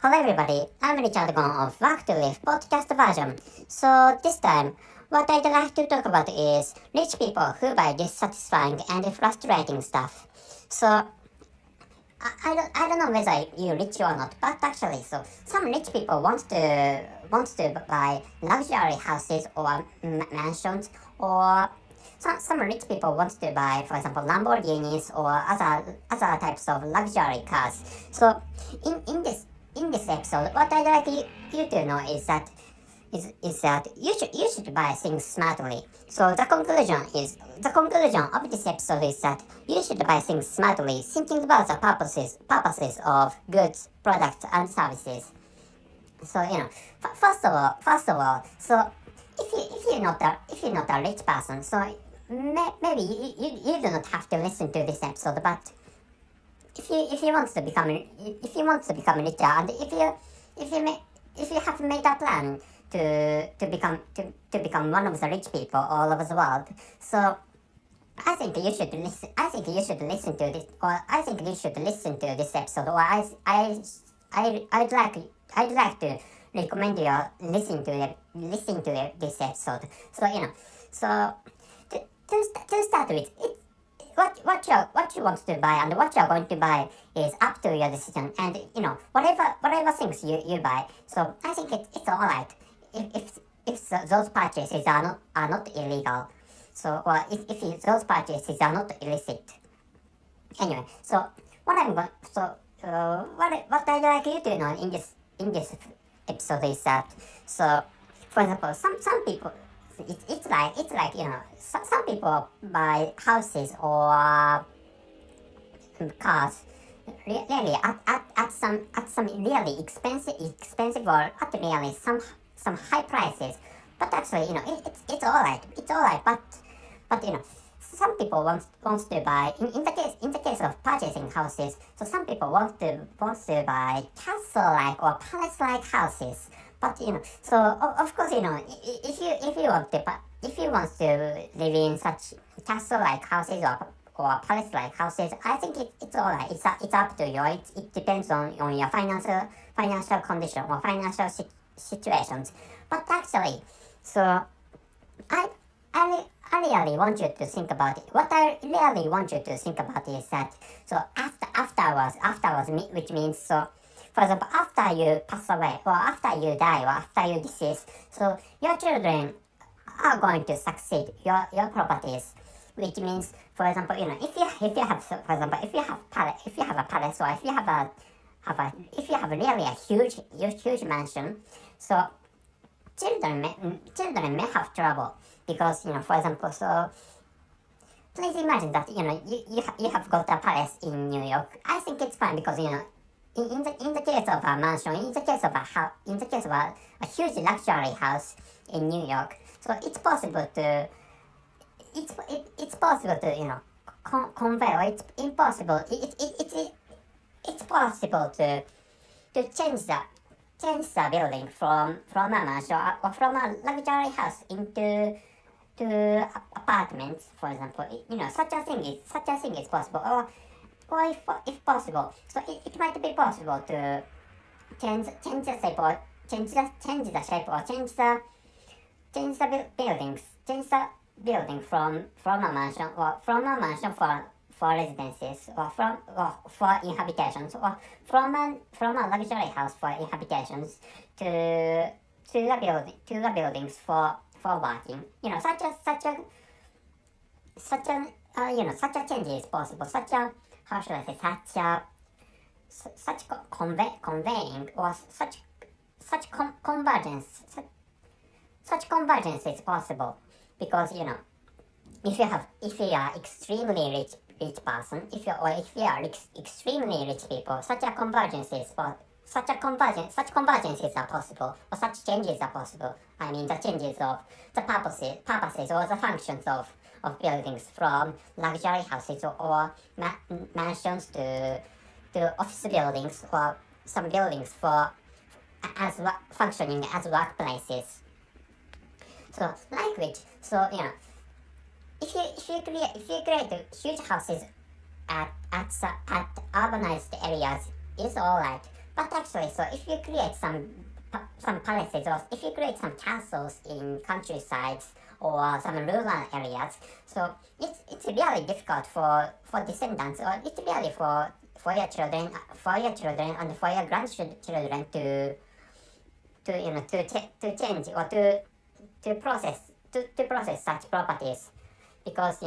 Hello everybody, I'm Richard Gon of Work to Live podcast version. So this time, what I'd like to talk about is rich people who buy dissatisfying and frustrating stuff. So I don't know whether you're rich or not, but actually, so some rich people wants to buy luxury houses or mansions, or some rich people wants to buy, for example, Lamborghinis or other types of luxury cars. So in this episode, what I'd like you to know is that you should buy things smartly. So the conclusion of this episode is that you should buy things smartly, thinking about the purposes of goods, products, and services. So first of all, so if you're not a rich person, so maybe you do not have to listen to this episode, but if you want to become richer, and if you have made a plan to become one of the rich people all over the world, so I think you should listen to this, or I think you should listen to this episode, or I'd like to recommend you listen to this episode. So so to start with, what you want to buy and what you're going to buy is up to your decision, and whatever things you buy. So I think it's alright if those purchases are not illegal. So, or if those purchases are not illicit. Anyway, so what I'd like you to know in this episode is that, so for example, some people, it's like some people buy houses or cars really at some really expensive or at really some high prices. But actually, it's alright. But some people wants to buy, in the case of purchasing houses. So some people wants to buy castle-like or palace-like houses. But so of course, if you want to live in such castle-like houses or palace-like houses, I think it's alright. It's up to you. It depends on your financial condition or financial situations. But actually, so I really want you to think about it. What I really want you to think about is that, so afterwards, which means, so for example, after you pass away, or after you die, or after you decease, so your children are going to succeed your properties, which means, for example, if you have, for example, if you have a palace, or if you have really a huge mansion, so children may have trouble, because for example, so please imagine that you have got a palace in New York. I think it's fine, because in the case of a mansion, in the case of a huge luxury house in New York, so it's possible to convey, or it's impossible. It's possible to change the building from a mansion or from a luxury house into apartments, for example. Such a thing is possible, or if possible, so it might be possible to change the shape, or change the building from a mansion, or from a mansion for residences, or for inhabitations, or from a luxury house for inhabitations to the buildings for working. Such a change is possible. How should I say, conveying, or such convergence is possible, because if you are extremely rich person, if you are extremely rich people, such convergences are possible, or such changes are possible. I mean, the changes of the purposes or the functions of buildings, from luxury houses or mansions to office buildings, or some buildings functioning as workplaces. So like which, so if you create huge houses at urbanized areas, is alright. But actually, so if you create some palaces, or if you create some castles in countrysides or some rural areas, so it's really difficult for descendants, or it's really for your children, and for your grandchildren to to change, or to process such properties, because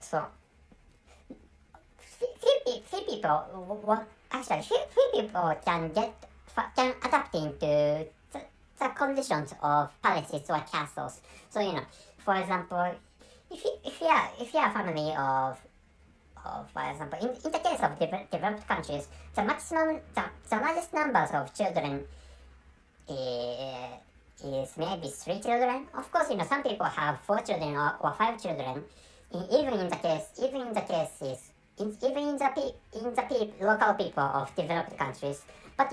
so few people actually few people can adapt into the conditions of palaces or castles. So for example, if you are a family of for example, in the case of developed countries, the largest numbers of children is maybe 3 children. Of course, some people have 4 children, or 5 children. Even in the cases, even in the local people of developed countries. But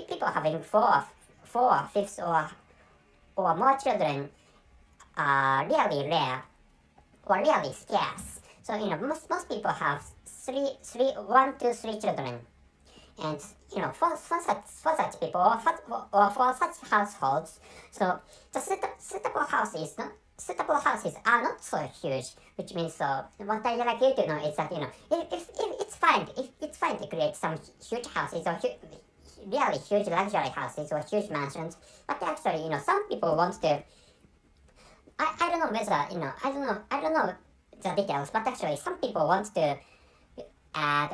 people having four, fifth, or more children are really rare, or really scarce. So most people have 1 to 3 children. And for such people, or for such households, so the suitable houses are not so huge. Which means, so what I like you to know is that if it's fine to create some huge houses, or really huge luxury houses, or huge mansions. But actually, some people want to. I don't know whether I don't know the details, but actually some people want to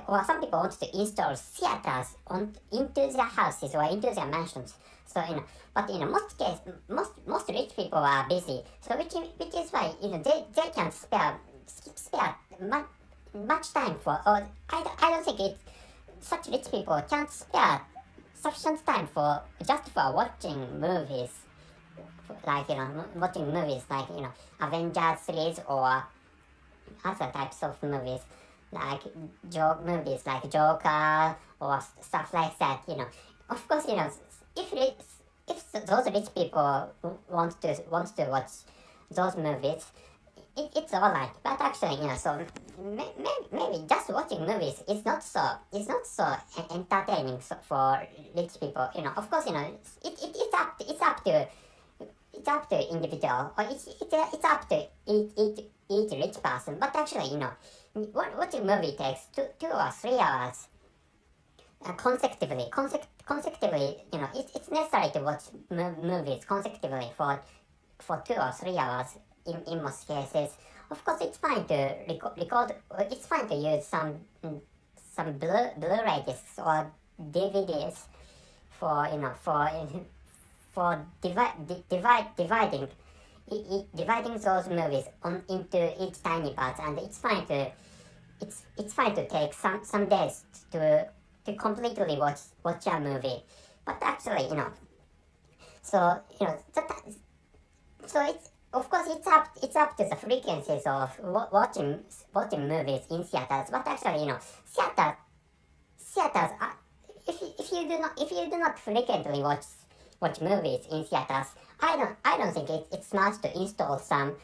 or some people want to install theaters into their houses, or into their mansions. So but most rich people are busy. So which is why they can spare much time for. Or I don't think such rich people can't spare sufficient time for watching movies, like watching movies like Avengers series, or other types of movies, like movies like Joker, or stuff like that. Of course, if those rich people want to watch those movies, it's alright. But actually, so maybe just watching movies is not so entertaining for rich people. Of course, it's up to individual, or it's up to each rich person. But actually, watching movie takes 2 or 3 hours consecutively. It's necessary to watch movies consecutively for 2 or 3 hours in most cases. Of course, it's fine to record. It's fine to use some Blu-ray discs or DVDs for dividing those movies into each tiny parts, and it's fine to take some days to completely watch a movie. But actually, so so of course it's up to the frequencies of watching movies in theaters. But actually, theaters are, if you do not frequently watch movies in theaters, I don't think it's smart to install some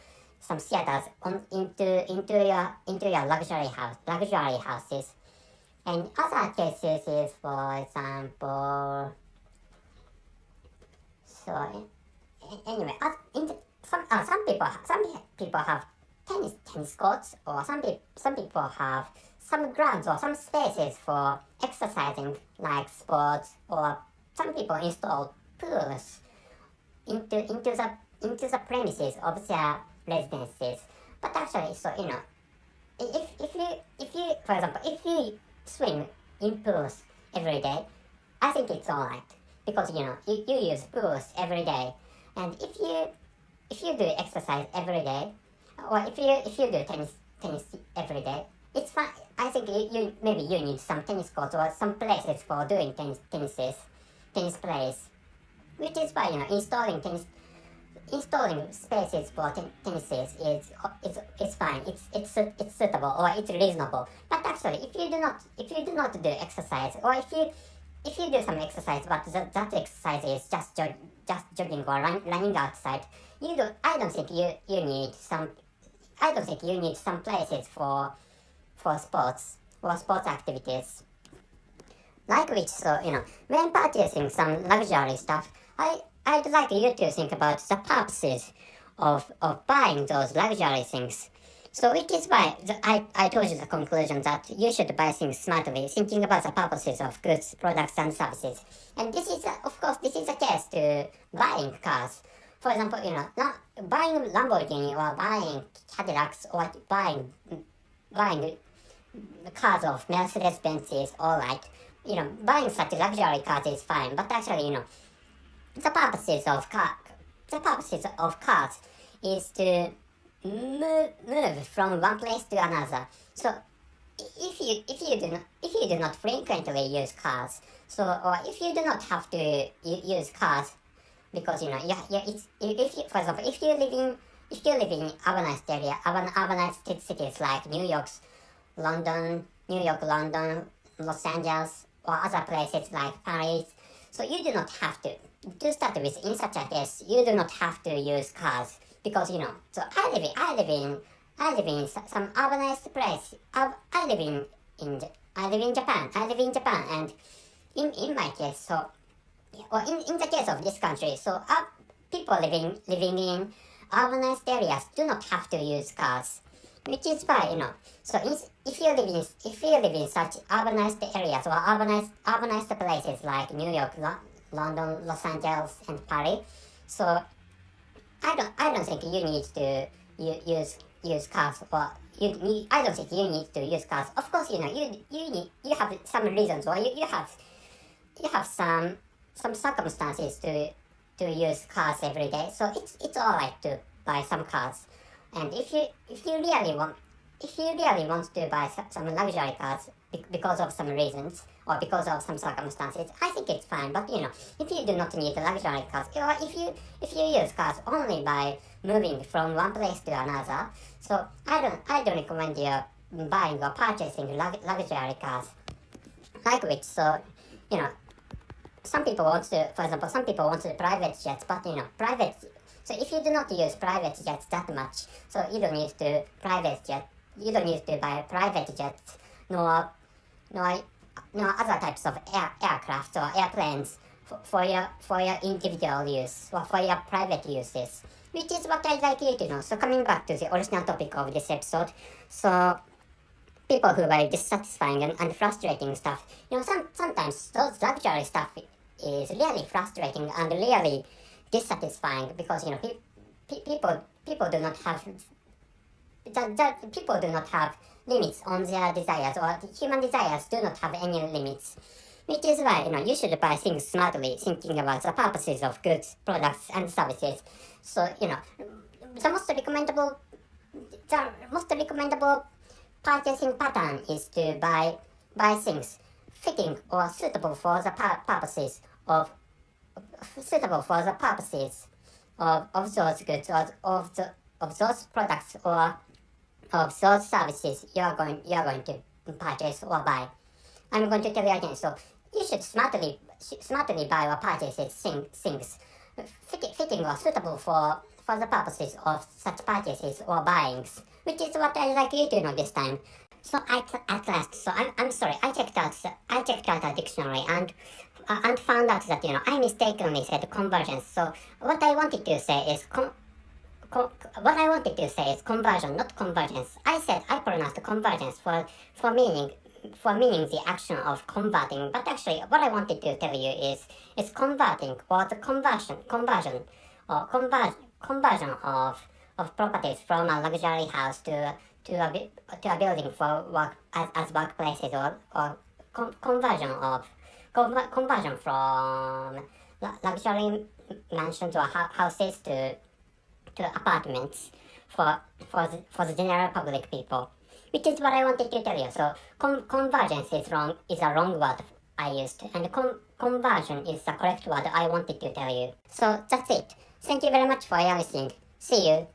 theaters into your luxury houses. And other cases is, for example, so anyway, some people have tennis courts, or some people have some grounds or some spaces for exercising, like sports, or some people install pools into the premises of their residences. But actually, so if you for example, if you swim in pools every day, I think it's alright, because you use pools every day. And if you do exercise every day, or if you do tennis every day, it's fine. I think maybe you need some tennis courts, or some places for doing tennis plays, which is why installing spaces for tennises is fine. It's suitable, or it's reasonable. But actually, if you do not do exercise, or if you do some exercise, but that exercise is just jogging or running outside, I don't think you need some places for sports or sports activities. Like which, so when purchasing some luxury stuff, I'd like you to think about the purposes of buying those luxury things. So which is why I told you the conclusion that you should buy things smartly, thinking about the purposes of goods, products, and services. And this is, of course, this is the case to buying cars. For example, not buying Lamborghini or buying Cadillacs or buying cars of Mercedes-Benz is alright. Buying such luxury cars is fine, but actually, the purposes of cars is to move from one place to another. So if you do not frequently use cars, or if you do not have to use cars because for example, if you live in urbanized cities like New York, London, Los Angeles, or other places like Paris, so you do not have to start with. In such a case, you do not have to use cars because So I live in some urbanized place. I live in Japan. And in my case, or in the case of this country, so people living in urbanized areas do not have to use cars, which is why So if you live in such urbanized areas or urbanized places like New York, London, Los Angeles, and Paris, so I don't think you need to use cars, or I don't think you need to use cars. Of course, you have some reasons, or you have some circumstances to use cars every day. So it's alright to buy some cars. And if you really want to buy some luxury cars because of some reasons or because of some circumstances, I think it's fine. But if you do not need luxury cars, or if you use cars only by moving from one place to another, so I don't recommend you buying or purchasing luxury cars. Like which, so some people want to private jets, but private. So if you do not use private jets that much, so you don't need to buy private jets, nor other types of aircraft or airplanes for your individual use or for your private uses, which is what I'd like you to know. So coming back to the original topic of this episode, so people who buy dissatisfying and frustrating stuff, sometimes those luxury stuff is really frustrating and really dissatisfying because people do not have people do not have limits on their desires, or human desires do not have any limits, which is why you should buy things smartly, thinking about the purposes of goods, products, and services. So the most recommendable purchasing pattern is to buy things fitting or suitable for the purposes of those goods, or of those products, or of those services you are going to purchase or buy. I'm going to tell you again. So you should smartly buy or purchase things fitting or suitable for the purposes of such purchases or buyings, which is what I'd like you to know this time. So at last, so I'm sorry, I checked out a dictionary and found out that I mistakenly said convergence. So what I wanted to say is conversion, not convergence. I pronounced convergence for meaning the action of converting, but actually what I wanted to tell you is converting, or the conversion of properties from a luxury house to a building for work as workplaces, or conversion from luxury mansions or houses to apartments for the general public people, which is what I wanted to tell you. So convergence is a wrong word I used, and conversion is the correct word I wanted to tell you. So that's it. Thank you very much for your listening. See you.